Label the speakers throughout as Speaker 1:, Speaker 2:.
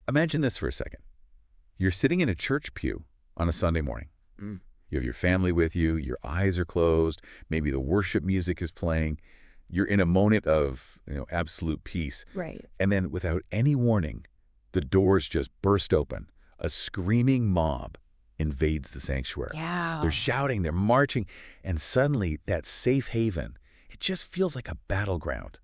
Speaker 1: Imagine this for a second. You're sitting in a church pew on a Sunday morning.
Speaker 2: Mm.
Speaker 1: You have your family with you, your eyes are closed, maybe the worship music is playing. You're in a moment of, absolute peace.
Speaker 2: Right.
Speaker 1: And then without any warning, the doors just burst open. A screaming mob invades the sanctuary.
Speaker 2: Yeah.
Speaker 1: They're shouting, they're marching, and suddenly that safe haven, it just feels like a battleground.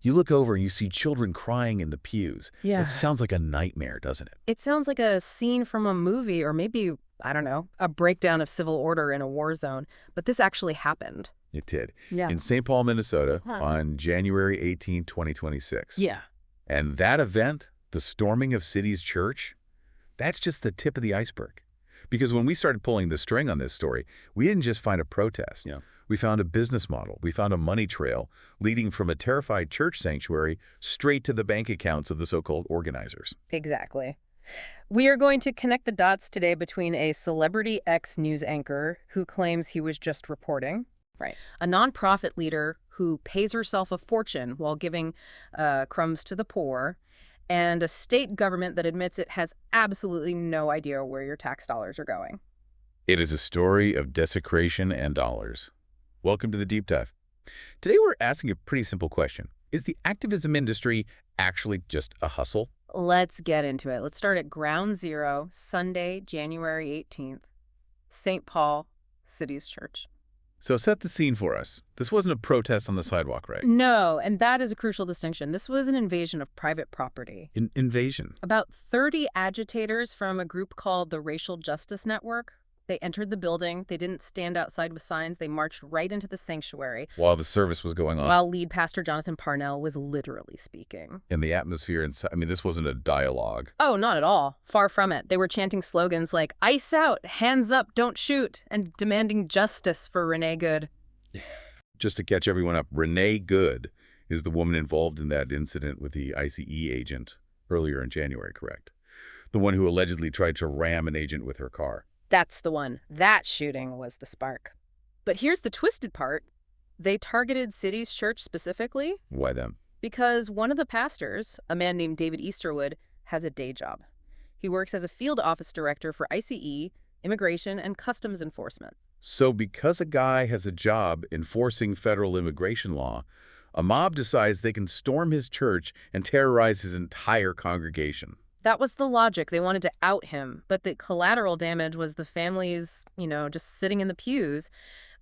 Speaker 1: You look over and you see children crying in the pews.
Speaker 2: Yeah.
Speaker 1: It sounds like a nightmare, doesn't it?
Speaker 2: It sounds like a scene from a movie or maybe, I don't know, a breakdown of civil order in a war zone. But this actually happened.
Speaker 1: It did.
Speaker 2: Yeah.
Speaker 1: In St. Paul, Minnesota,
Speaker 2: Huh.
Speaker 1: on January 18, 2026.
Speaker 2: Yeah.
Speaker 1: And that event, the storming of City's church, that's just the tip of the iceberg. Because when we started pulling the string on this story, we didn't just find a protest.
Speaker 2: Yeah.
Speaker 1: We found a business model. We found a money trail leading from a terrified church sanctuary straight to the bank accounts of the so-called organizers.
Speaker 2: Exactly. We are going to connect the dots today between a celebrity ex-news anchor who claims he was just reporting, right, a nonprofit leader who pays herself a fortune while giving crumbs to the poor, and a state government that admits it has absolutely no idea where your tax dollars are going.
Speaker 1: It is a story of desecration and dollars. Welcome to the Deep Dive. Today we're asking a pretty simple question. Is the activism industry actually just a hustle?
Speaker 2: Let's get into it. Let's start at ground zero, Sunday, January 18th, St. Paul, City's Church.
Speaker 1: So set the scene for us. This wasn't a protest on the sidewalk, right?
Speaker 2: No, and that is a crucial distinction. This was an invasion of private property.
Speaker 1: Invasion.
Speaker 2: About 30 agitators from a group called the Racial Justice Network. They entered the building. They didn't stand outside with signs. They marched right into the sanctuary.
Speaker 1: While the service was going on.
Speaker 2: While lead pastor Jonathan Parnell was literally speaking.
Speaker 1: And the atmosphere inside, this wasn't a dialogue.
Speaker 2: Oh, not at all. Far from it. They were chanting slogans like, "Ice out, hands up, don't shoot," and demanding justice for Renee Good.
Speaker 1: Just to catch everyone up, Renee Good is the woman involved in that incident with the ICE agent earlier in January, correct? The one who allegedly tried to ram an agent with her car.
Speaker 2: That's the one. That shooting was the spark. But here's the twisted part. They targeted City's Church specifically.
Speaker 1: Why them?
Speaker 2: Because one of the pastors, a man named David Easterwood, has a day job. He works as a field office director for ICE, Immigration, and Customs Enforcement.
Speaker 1: So because a guy has a job enforcing federal immigration law, a mob decides they can storm his church and terrorize his entire congregation.
Speaker 2: That was the logic. They wanted to out him, but the collateral damage was the families, just sitting in the pews.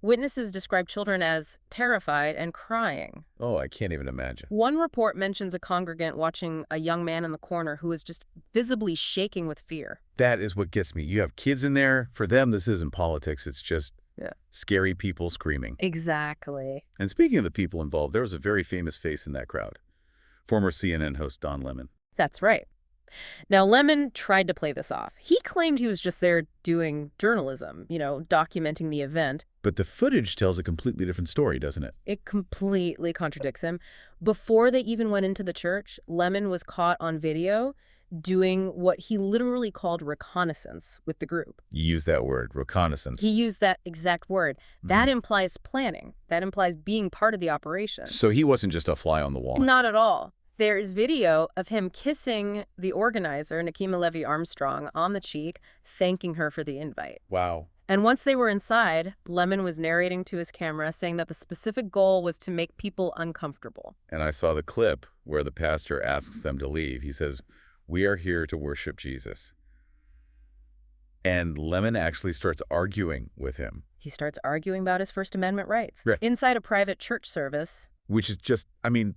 Speaker 2: Witnesses describe children as terrified and crying.
Speaker 1: Oh, I can't even imagine.
Speaker 2: One report mentions a congregant watching a young man in the corner who was just visibly shaking with fear.
Speaker 1: That is what gets me. You have kids in there. For them, this isn't politics. It's just scary people screaming.
Speaker 2: Exactly.
Speaker 1: And speaking of the people involved, there was a very famous face in that crowd. Former CNN host Don Lemon.
Speaker 2: That's right. Now, Lemon tried to play this off. He claimed he was just there doing journalism, documenting the event.
Speaker 1: But the footage tells a completely different story, doesn't it?
Speaker 2: It completely contradicts him. Before they even went into the church, Lemon was caught on video doing what he literally called reconnaissance with the group.
Speaker 1: You use that word, reconnaissance.
Speaker 2: He used that exact word. That implies planning. That implies being part of the operation.
Speaker 1: So he wasn't just a fly on the wall.
Speaker 2: Not at all. There is video of him kissing the organizer, Nekima Levy Armstrong, on the cheek, thanking her for the invite.
Speaker 1: Wow.
Speaker 2: And once they were inside, Lemon was narrating to his camera, saying that the specific goal was to make people uncomfortable.
Speaker 1: And I saw the clip where the pastor asks them to leave. He says, "We are here to worship Jesus." And Lemon actually starts arguing with him.
Speaker 2: He starts arguing about his First Amendment rights.
Speaker 1: Right.
Speaker 2: Inside a private church service.
Speaker 1: Which is just,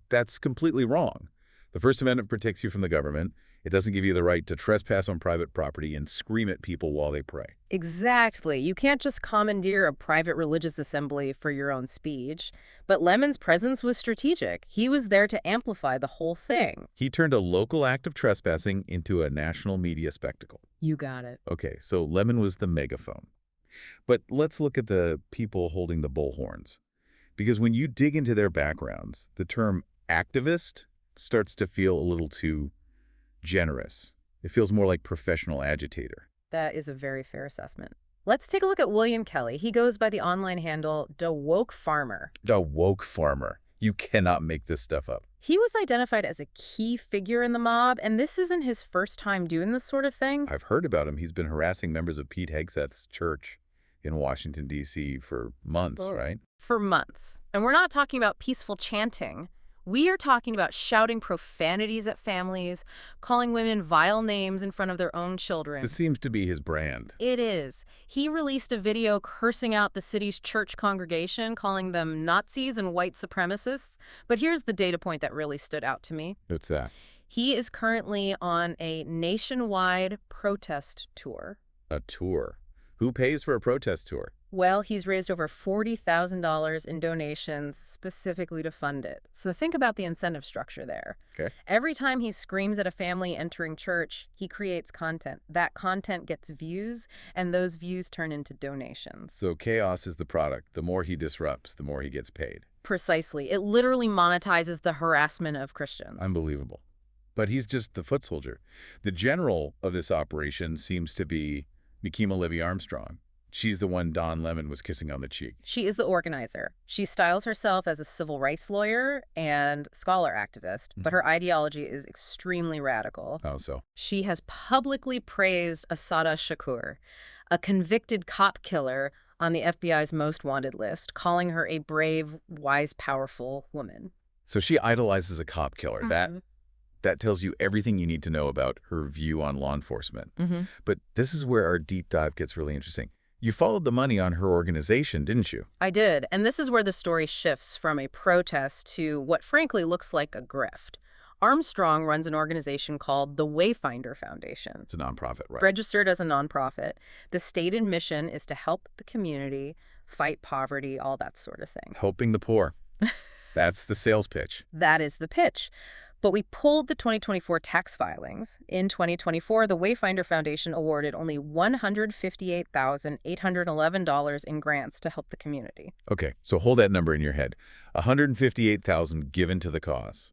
Speaker 1: that's completely wrong. The First Amendment protects you from the government. It doesn't give you the right to trespass on private property and scream at people while they pray.
Speaker 2: Exactly. You can't just commandeer a private religious assembly for your own speech. But Lemon's presence was strategic. He was there to amplify the whole thing.
Speaker 1: He turned a local act of trespassing into a national media spectacle.
Speaker 2: You got it.
Speaker 1: Okay, so Lemon was the megaphone. But let's look at the people holding the bullhorns. Because when you dig into their backgrounds, the term activist starts to feel a little too generous. It feels more like professional agitator.
Speaker 2: That is a very fair assessment. Let's take a look at William Kelly. He goes by the online handle DaWokeFarmer.
Speaker 1: The woke farmer. You cannot make this stuff up.
Speaker 2: He was identified as a key figure in the mob, and this isn't his first time doing this sort of thing.
Speaker 1: I've heard about him. He's been harassing members of Pete Hegseth's church in Washington, D.C. for months, right?
Speaker 2: For months. And we're not talking about peaceful chanting. We are talking about shouting profanities at families, calling women vile names in front of their own children.
Speaker 1: This seems to be his brand.
Speaker 2: It is. He released a video cursing out the city's church congregation, calling them Nazis and white supremacists. But here's the data point that really stood out to me.
Speaker 1: What's that?
Speaker 2: He is currently on a nationwide protest tour.
Speaker 1: A tour? Who pays for a protest tour?
Speaker 2: Well, he's raised over $40,000 in donations specifically to fund it. So think about the incentive structure there.
Speaker 1: Okay.
Speaker 2: Every time he screams at a family entering church, he creates content. That content gets views, and those views turn into donations.
Speaker 1: So chaos is the product. The more he disrupts, the more he gets paid.
Speaker 2: Precisely. It literally monetizes the harassment of Christians.
Speaker 1: Unbelievable. But he's just the foot soldier. The general of this operation seems to be Nekima Levy Armstrong. She's the one Don Lemon was kissing on the cheek.
Speaker 2: She is the organizer. She styles herself as a civil rights lawyer and scholar activist, but her ideology is extremely radical.
Speaker 1: How so?
Speaker 2: She has publicly praised Assata Shakur, a convicted cop killer on the FBI's most wanted list, calling her a brave, wise, powerful woman.
Speaker 1: So she idolizes a cop killer. That tells you everything you need to know about her view on law enforcement. But this is where our deep dive gets really interesting. You followed the money on her organization, didn't you?
Speaker 2: I did, and this is where the story shifts from a protest to what frankly looks like a grift. Armstrong runs an organization called the Wayfinder Foundation.
Speaker 1: It's a nonprofit, right?
Speaker 2: Registered as a nonprofit. The stated mission is to help the community, fight poverty, all that sort of thing.
Speaker 1: Helping the poor. That's the sales pitch.
Speaker 2: That is the pitch. But we pulled the 2024 tax filings. In 2024, the Wayfinder Foundation awarded only $158,811 in grants to help the community.
Speaker 1: Okay, so hold that number in your head. $158,000 given to the cause.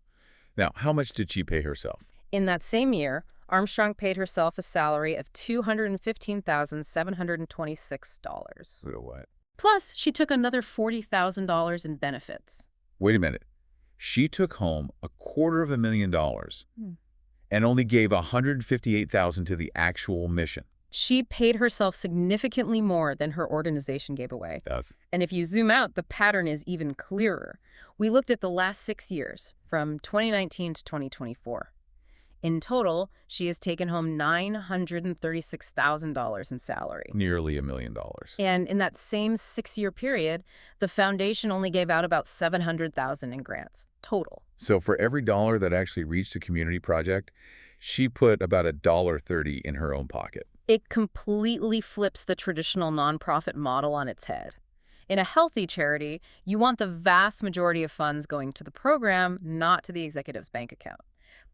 Speaker 1: Now, how much did she pay herself?
Speaker 2: In that same year, Armstrong paid herself a salary of $215,726.
Speaker 1: What?
Speaker 2: Plus, she took another $40,000 in benefits.
Speaker 1: Wait a minute. She took home $250,000 and only gave $158,000 to the actual mission.
Speaker 2: She paid herself significantly more than her organization gave away. And if you zoom out, the pattern is even clearer. We looked at the last 6 years, from 2019 to 2024. In total, she has taken home $936,000 in salary.
Speaker 1: Nearly $1 million.
Speaker 2: And in that same 6-year period, the foundation only gave out about $700,000 in grants, total.
Speaker 1: So for every dollar that actually reached a community project, she put about $1.30 in her own pocket.
Speaker 2: It completely flips the traditional nonprofit model on its head. In a healthy charity, you want the vast majority of funds going to the program, not to the executive's bank account.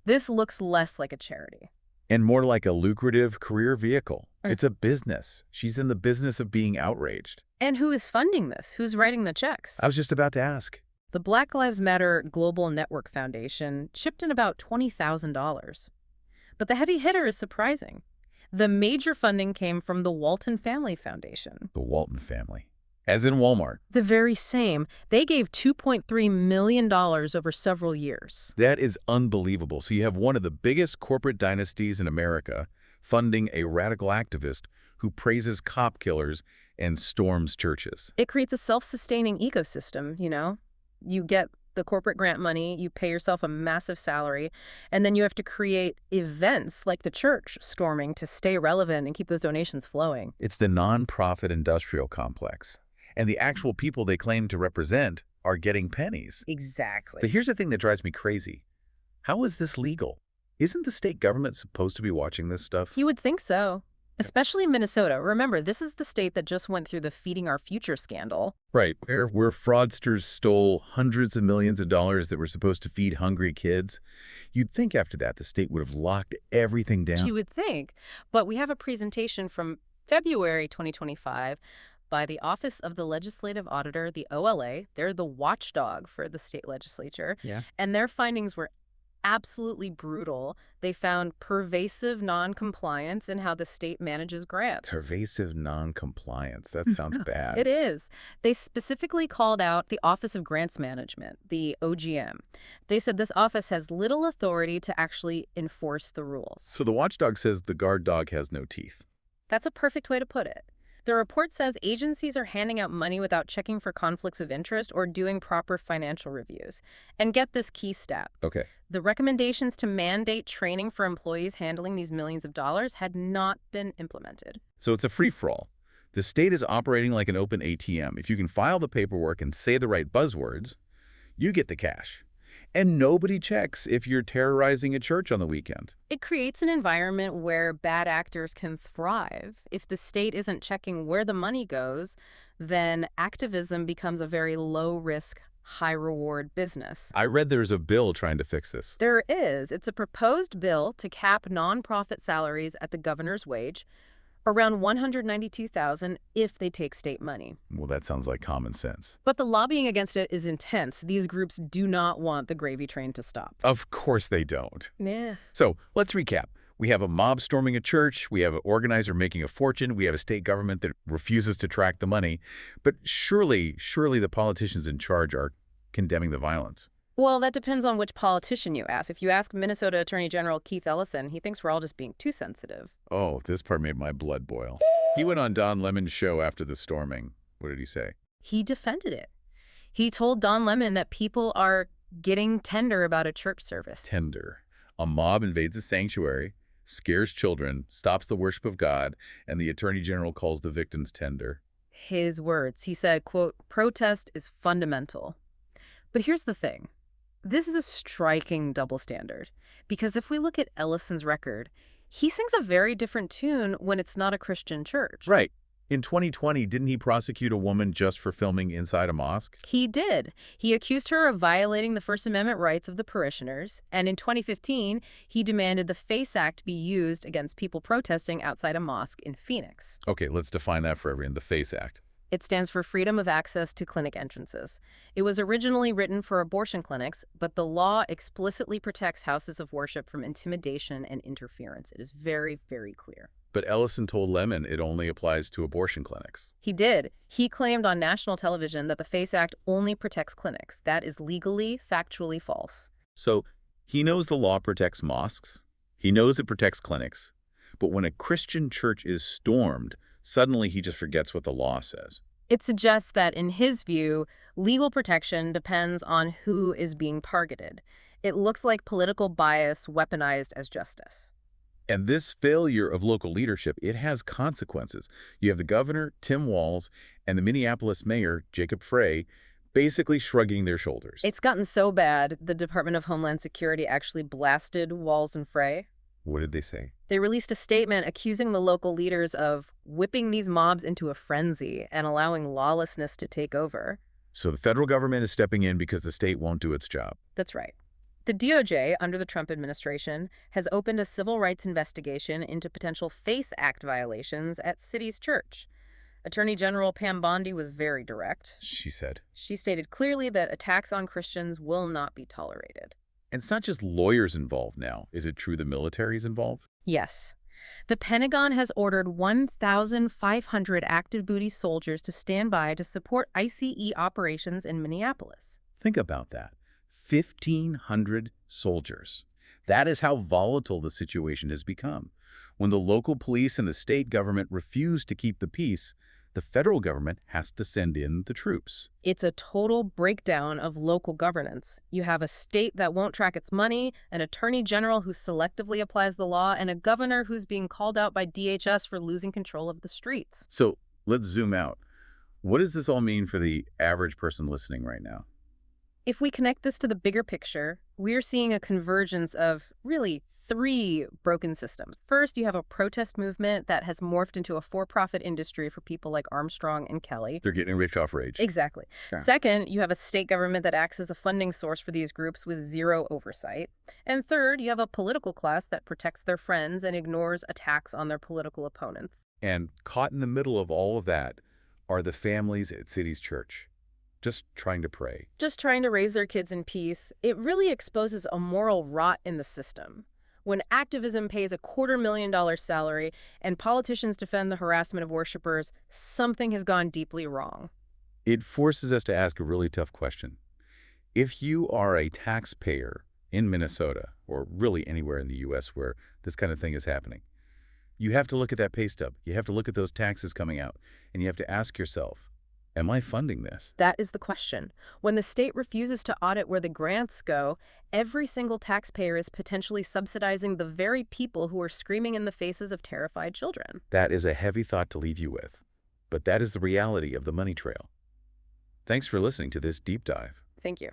Speaker 2: This looks less like a charity.
Speaker 1: And more like a lucrative career vehicle. It's a business. She's in the business of being outraged.
Speaker 2: And who is funding this? Who's writing the checks?
Speaker 1: I was just about to ask.
Speaker 2: The Black Lives Matter Global Network Foundation chipped in about $20,000. But the heavy hitter is surprising. The major funding came from the Walton Family Foundation.
Speaker 1: The Walton family. As in Walmart.
Speaker 2: The very same. They gave $2.3 million over several years.
Speaker 1: That is unbelievable. So you have one of the biggest corporate dynasties in America funding a radical activist who praises cop killers and storms churches.
Speaker 2: It creates a self-sustaining ecosystem, you know? You get the corporate grant money, you pay yourself a massive salary, and then you have to create events like the church storming to stay relevant and keep those donations flowing.
Speaker 1: It's the nonprofit industrial complex. And the actual people they claim to represent are getting pennies.
Speaker 2: Exactly.
Speaker 1: But here's the thing that drives me crazy. How is this legal? Isn't the state government supposed to be watching this stuff?
Speaker 2: You would think so. Especially Minnesota. Remember, this is the state that just went through the Feeding Our Future scandal.
Speaker 1: Right, where fraudsters stole hundreds of millions of dollars that were supposed to feed hungry kids. You'd think after that the state would have locked everything down.
Speaker 2: You would think. But we have a presentation from February 2025 by the Office of the Legislative Auditor, the OLA. They're the watchdog for the state legislature.
Speaker 1: Yeah.
Speaker 2: And their findings were absolutely brutal. They found pervasive non-compliance in how the state manages grants.
Speaker 1: Pervasive non-compliance. That sounds bad.
Speaker 2: It is. They specifically called out the Office of Grants Management, the OGM. They said this office has little authority to actually enforce the rules.
Speaker 1: So the watchdog says the guard dog has no teeth.
Speaker 2: That's a perfect way to put it. The report says agencies are handing out money without checking for conflicts of interest or doing proper financial reviews. And get this key stat.
Speaker 1: Okay.
Speaker 2: The recommendations to mandate training for employees handling these millions of dollars had not been implemented.
Speaker 1: So it's a free-for-all. The state is operating like an open ATM. If you can file the paperwork and say the right buzzwords, you get the cash. And nobody checks if you're terrorizing a church on the weekend.
Speaker 2: It creates an environment where bad actors can thrive. If the state isn't checking where the money goes, then activism becomes a very low-risk, high-reward business.
Speaker 1: I read there's a bill trying to fix this.
Speaker 2: There is. It's a proposed bill to cap nonprofit salaries at the governor's wage, around $192,000 if they take state money.
Speaker 1: Well, that sounds like common sense.
Speaker 2: But the lobbying against it is intense. These groups do not want the gravy train to stop.
Speaker 1: Of course they don't.
Speaker 2: Nah.
Speaker 1: So let's recap. We have a mob storming a church. We have an organizer making a fortune. We have a state government that refuses to track the money. But surely the politicians in charge are condemning the violence.
Speaker 2: Well, that depends on which politician you ask. If you ask Minnesota Attorney General Keith Ellison, he thinks we're all just being too sensitive.
Speaker 1: Oh, this part made my blood boil. He went on Don Lemon's show after the storming. What did he say?
Speaker 2: He defended it. He told Don Lemon that people are getting tender about a church service.
Speaker 1: Tender. A mob invades a sanctuary, scares children, stops the worship of God, and the Attorney General calls the victims tender.
Speaker 2: His words. He said, quote, "Protest is fundamental." But here's the thing. This is a striking double standard, because if we look at Ellison's record, he sings a very different tune when it's not a Christian church.
Speaker 1: Right. In 2020, didn't he prosecute a woman just for filming inside a mosque?
Speaker 2: He did. He accused her of violating the First Amendment rights of the parishioners, and in 2015, he demanded the FACE Act be used against people protesting outside a mosque in Phoenix.
Speaker 1: Okay, let's define that for everyone, the FACE Act.
Speaker 2: It stands for Freedom of Access to Clinic Entrances. It was originally written for abortion clinics, but the law explicitly protects houses of worship from intimidation and interference. It is very, very clear.
Speaker 1: But Ellison told Lemon it only applies to abortion clinics.
Speaker 2: He did. He claimed on national television that the FACE Act only protects clinics. That is legally, factually false.
Speaker 1: So he knows the law protects mosques. He knows it protects clinics. But when a Christian church is stormed, suddenly he just forgets what the law says.
Speaker 2: It suggests that, in his view, legal protection depends on who is being targeted. It looks like political bias weaponized as justice.
Speaker 1: And this failure of local leadership, it has consequences. You have the governor, Tim Walz, and the Minneapolis mayor, Jacob Frey, basically shrugging their shoulders.
Speaker 2: It's gotten so bad, the Department of Homeland Security actually blasted Walz and Frey.
Speaker 1: What did they say?
Speaker 2: They released a statement accusing the local leaders of whipping these mobs into a frenzy and allowing lawlessness to take over.
Speaker 1: So the federal government is stepping in because the state won't do its job.
Speaker 2: That's right. The DOJ, under the Trump administration, has opened a civil rights investigation into potential FACE Act violations at City's church. Attorney General Pam Bondi was very direct.
Speaker 1: She said.
Speaker 2: She stated clearly that attacks on Christians will not be tolerated.
Speaker 1: And it's not just lawyers involved now. Is it true the military's involved?
Speaker 2: Yes. The Pentagon has ordered 1,500 active duty soldiers to stand by to support ICE operations in Minneapolis.
Speaker 1: Think about that. 1,500 soldiers. That is how volatile the situation has become. When the local police and the state government refuse to keep the peace, the federal government has to send in the troops.
Speaker 2: It's a total breakdown of local governance. You have a state that won't track its money, an attorney general who selectively applies the law, and a governor who's being called out by DHS for losing control of the streets.
Speaker 1: So let's zoom out. What does this all mean for the average person listening right now?
Speaker 2: If we connect this to the bigger picture, we're seeing a convergence of really three broken systems. First, you have a protest movement that has morphed into a for-profit industry for people like Armstrong and Kelly.
Speaker 1: They're getting rich off rage.
Speaker 2: Exactly. Yeah. Second, you have a state government that acts as a funding source for these groups with zero oversight. And third, you have a political class that protects their friends and ignores attacks on their political opponents.
Speaker 1: And caught in the middle of all of that are the families at City's church. just trying to pray.
Speaker 2: Just trying to raise their kids in peace. It really exposes a moral rot in the system. When activism pays a $250,000 salary and politicians defend the harassment of worshipers, something has gone deeply wrong.
Speaker 1: It forces us to ask a really tough question. If you are a taxpayer in Minnesota, or really anywhere in the U.S. where this kind of thing is happening, you have to look at that pay stub. You have to look at those taxes coming out, and you have to ask yourself, am I funding this?
Speaker 2: That is the question. When the state refuses to audit where the grants go, every single taxpayer is potentially subsidizing the very people who are screaming in the faces of terrified children.
Speaker 1: That is a heavy thought to leave you with, but that is the reality of the money trail. Thanks for listening to this deep dive.
Speaker 2: Thank you.